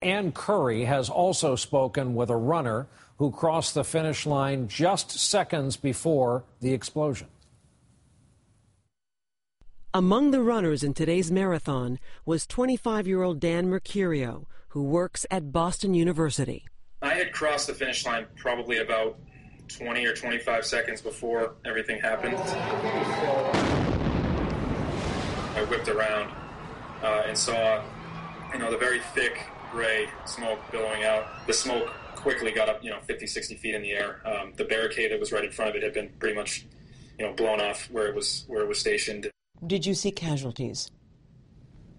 Ann Curry has also spoken with a runner who crossed the finish line just seconds before the explosion. Among the runners in today's marathon was 25-year-old Dan Mercurio, who works at Boston University. I had crossed the finish line probably about 20 or 25 seconds before everything happened. I whipped around and saw, the very thick gray smoke billowing out. The smoke quickly got up, 50, 60 feet in the air. The barricade that was right in front of it had been pretty much, blown off where it was stationed. Did you see casualties?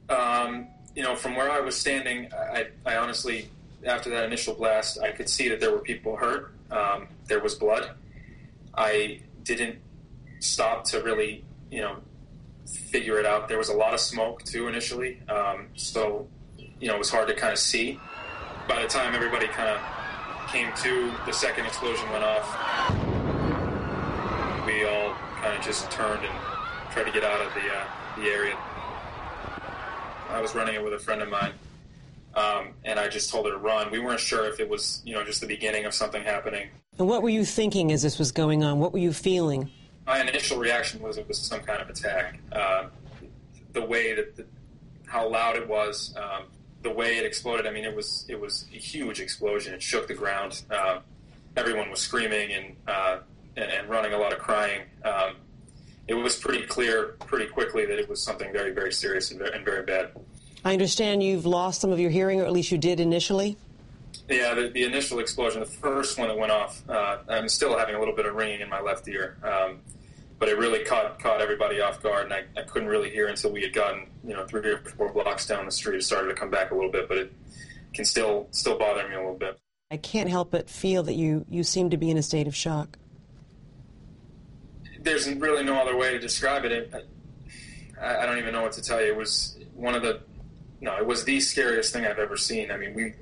From where I was standing, I honestly, after that initial blast, I could see that there were people hurt. There was blood. I didn't stop to really, figure it out. There was a lot of smoke, too, initially. So, it was hard to kind of see. By the time everybody kind of came to, the second explosion went off. We all kind of just turned and tried to get out of the area. I was running it with a friend of mine, and I just told her to run. We weren't sure if it was, just the beginning of something happening. And what were you thinking as this was going on? What were you feeling? My initial reaction was it was some kind of attack. The way that how loud it was, the way it exploded. I mean, it was a huge explosion. It shook the ground. Everyone was screaming and running, a lot of crying. It was pretty clear pretty quickly that it was something very, very serious and very bad. I understand you've lost some of your hearing, or at least you did initially? Yeah, the initial explosion, the first one that went off, I'm still having a little bit of ringing in my left ear. But it really caught everybody off guard, and I couldn't really hear until we had gotten 3 or 4 blocks down the street. It started to come back a little bit, but it can still bother me a little bit. I can't help but feel that you seem to be in a state of shock. There's really no other way to describe it. I don't even know what to tell you. It was it was the scariest thing I've ever seen. I mean, we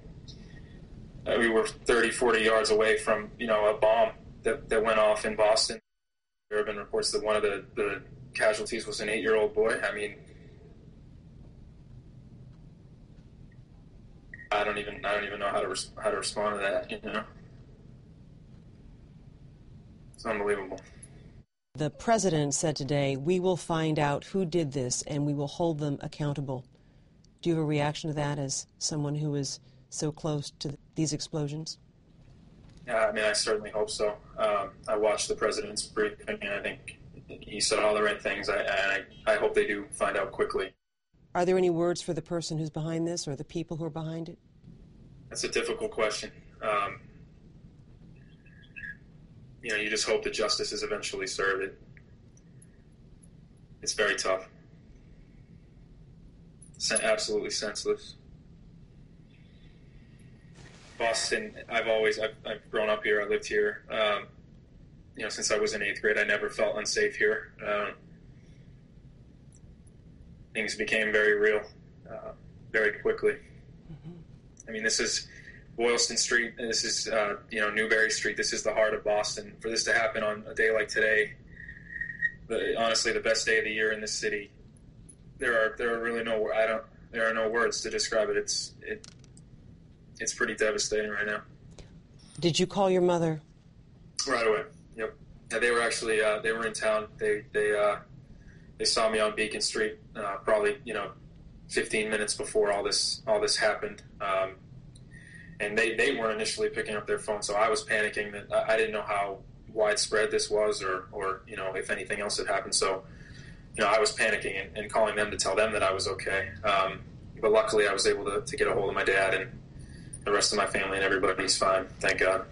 were 30, 40 yards away from a bomb that went off in Boston. There have been reports that one of the casualties was an 8-year-old boy. I mean, I don't even know how to respond to that. It's unbelievable. The president said today, "We will find out who did this and we will hold them accountable." Do you have a reaction to that as someone who is so close to these explosions? Yeah, I mean, I certainly hope so. I watched the president's briefing, and I think he said all the right things. I hope they do find out quickly. Are there any words for the person who's behind this or the people who are behind it? That's a difficult question. You just hope that justice is eventually served. It's very tough. Absolutely senseless. Boston, I've grown up here. I lived here, since I was in 8th grade. I never felt unsafe here. Things became very real, very quickly. Mm-hmm. I mean, this is Boylston Street, and this is, Newberry Street. This is the heart of Boston. For this to happen on a day like today, honestly, the best day of the year in this city, there are really there are no words to describe it. It's pretty devastating right now. Did you call your mother? Right away. Yep. Yeah, they were actually they were in town. They saw me on Beacon Street probably 15 minutes before all this happened. And they weren't initially picking up their phone, so I was panicking that I didn't know how widespread this was or if anything else had happened. So I was panicking and calling them to tell them that I was okay. But luckily I was able to get a hold of my dad, and the rest of my family and everybody's fine, thank God.